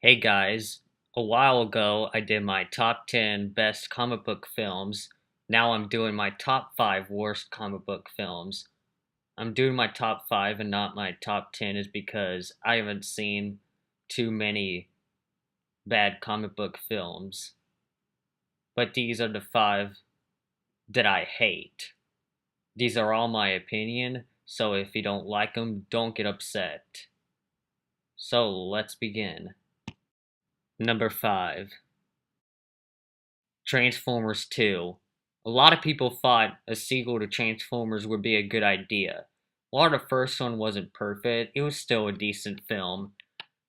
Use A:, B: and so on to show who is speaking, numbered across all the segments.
A: Hey guys, a while ago I did my top 10 best comic book films. Now I'm doing my top 5 worst comic book films. I'm doing my top 5 and not my top 10 is because I haven't seen too many bad comic book films. But these are the 5 that I hate. These are all my opinion, so if you don't like them, don't get upset. So let's begin. Number 5. Transformers 2. A lot of people thought a sequel to Transformers would be a good idea. While the first one wasn't perfect, it was still a decent film,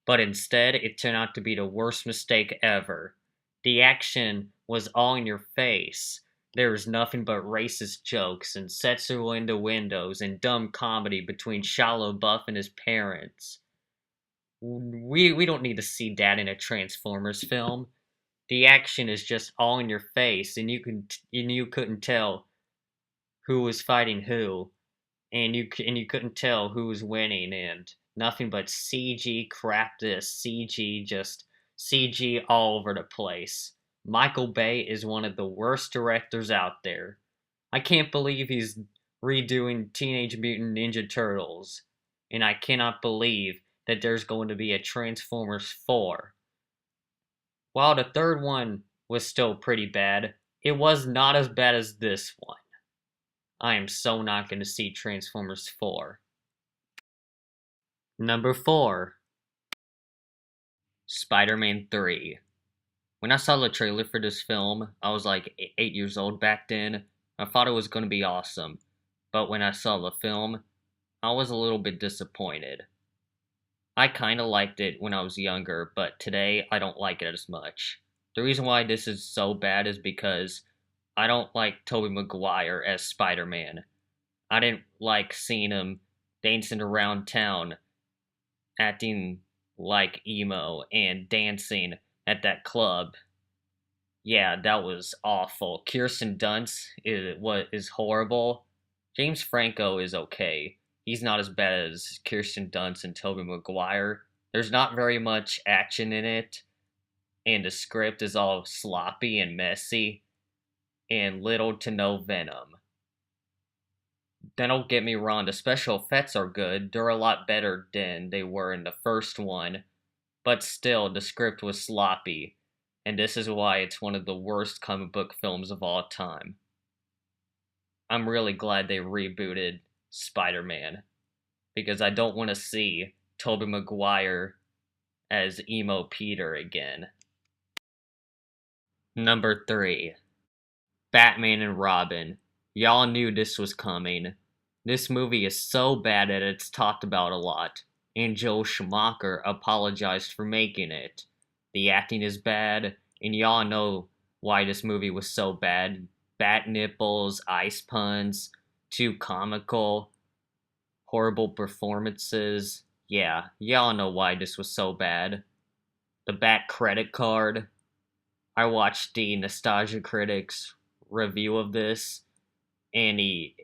A: but instead it turned out to be the worst mistake ever. The action was all in your face. There was nothing but racist jokes and sexual innuendos and dumb comedy between Shia LaBeouf and his parents. We don't need to see that in a Transformers film. The action is just all in your face, and you couldn't tell who was fighting who, and you couldn't tell who was winning, and nothing but CG crap. This CG, just CG all over the place. Michael Bay is one of the worst directors out there. I can't believe he's redoing Teenage Mutant Ninja Turtles, and I cannot believe that there's going to be a Transformers 4. While the third one was still pretty bad, it was not as bad as this one. I am so not going to see Transformers 4. Number 4. Spider-Man 3. When I saw the trailer for this film, I was like 8 years old back then. I thought it was going to be awesome. But when I saw the film, I was a little bit disappointed. I kinda liked it when I was younger, but today I don't like it as much. The reason why this is so bad is because I don't like Tobey Maguire as Spider-Man. I didn't like seeing him dancing around town, acting like emo, and dancing at that club. Yeah, that was awful. Kirsten Dunst is horrible. James Franco is okay. He's not as bad as Kirsten Dunst and Tobey Maguire. There's not very much action in it, and the script is all sloppy and messy, and little to no venom. Then don't get me wrong, the special effects are good. They're a lot better than they were in the first one, but still, the script was sloppy, and this is why it's one of the worst comic book films of all time. I'm really glad they rebooted Spider-Man because I don't want to see Tobey Maguire as emo Peter again. Number 3. Batman and Robin. Y'all knew this was coming. This movie is so bad that it's talked about a lot, and Joel Schumacher apologized for making it. The acting is bad, and y'all know why this movie was so bad. Bat nipples, ice puns, too comical, horrible performances. Yeah, y'all know why this was so bad. The Bat credit card. I watched the Nostalgia Critics review of this, and he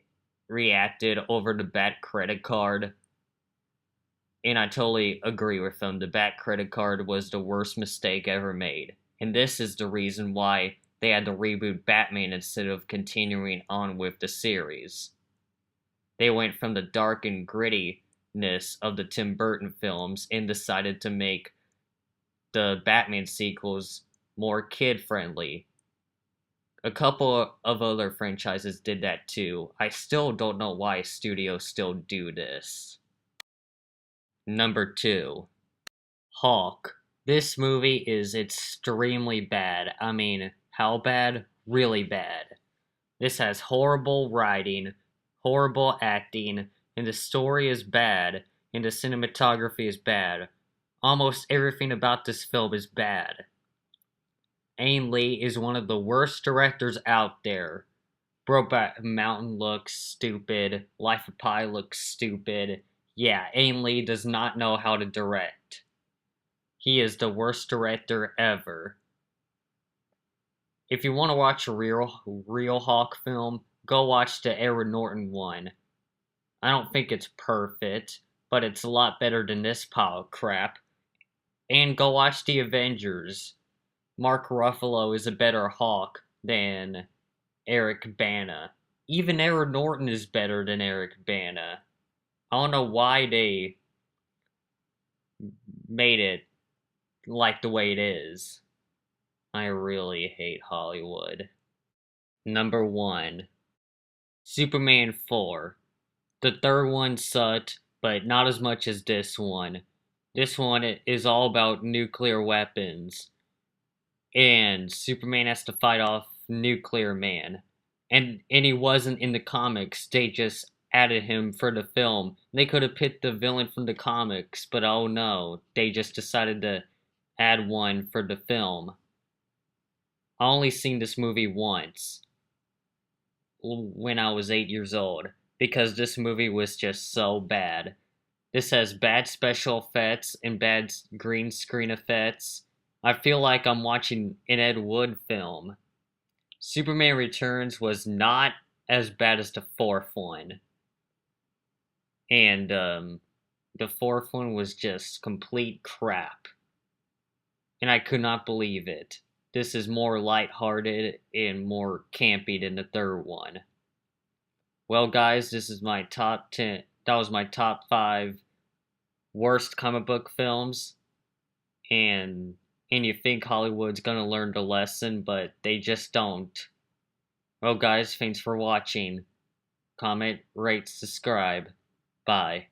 A: reacted over the Bat credit card, and I totally agree with him. The Bat credit card was the worst mistake ever made, and this is the reason why they had to reboot Batman instead of continuing on with the series. They went from the dark and grittiness of the Tim Burton films and decided to make the Batman sequels more kid friendly. A couple of other franchises did that too. I still don't know why studios still do this. Number 2. Hulk. This movie is extremely bad. I mean, how bad? Really bad. This has horrible writing, horrible acting, and the story is bad, and the cinematography is bad. Almost everything about this film is bad. Ang Lee is one of the worst directors out there. Brokeback Mountain looks stupid. Life of Pi looks stupid. Yeah, Ang Lee does not know how to direct. He is the worst director ever. If you want to watch a real Hawk film, go watch the Edward Norton one. I don't think it's perfect, but it's a lot better than this pile of crap. And go watch The Avengers. Mark Ruffalo is a better Hawk than Eric Bana. Even Aaron Norton is better than Eric Bana. I don't know why they made it like the way it is. I really hate Hollywood. Number 1, Superman 4. The third one sucked, but not as much as this one. This one is all about nuclear weapons, and Superman has to fight off Nuclear Man. And he wasn't in the comics. They just added him for the film. They could have picked the villain from the comics, but oh no, they just decided to add one for the film. I only seen this movie once when I was 8 years old because this movie was just so bad. This has bad special effects and bad green screen effects. I feel like I'm watching an Ed Wood film. Superman Returns was not as bad as the fourth one. And the fourth one was just complete crap. And I could not believe it. This is more lighthearted and more campy than the third one. Well, guys, this is my top 10. That was my top 5 worst comic book films. And you think Hollywood's gonna learn the lesson, but they just don't. Well, guys, thanks for watching. Comment, rate, subscribe. Bye.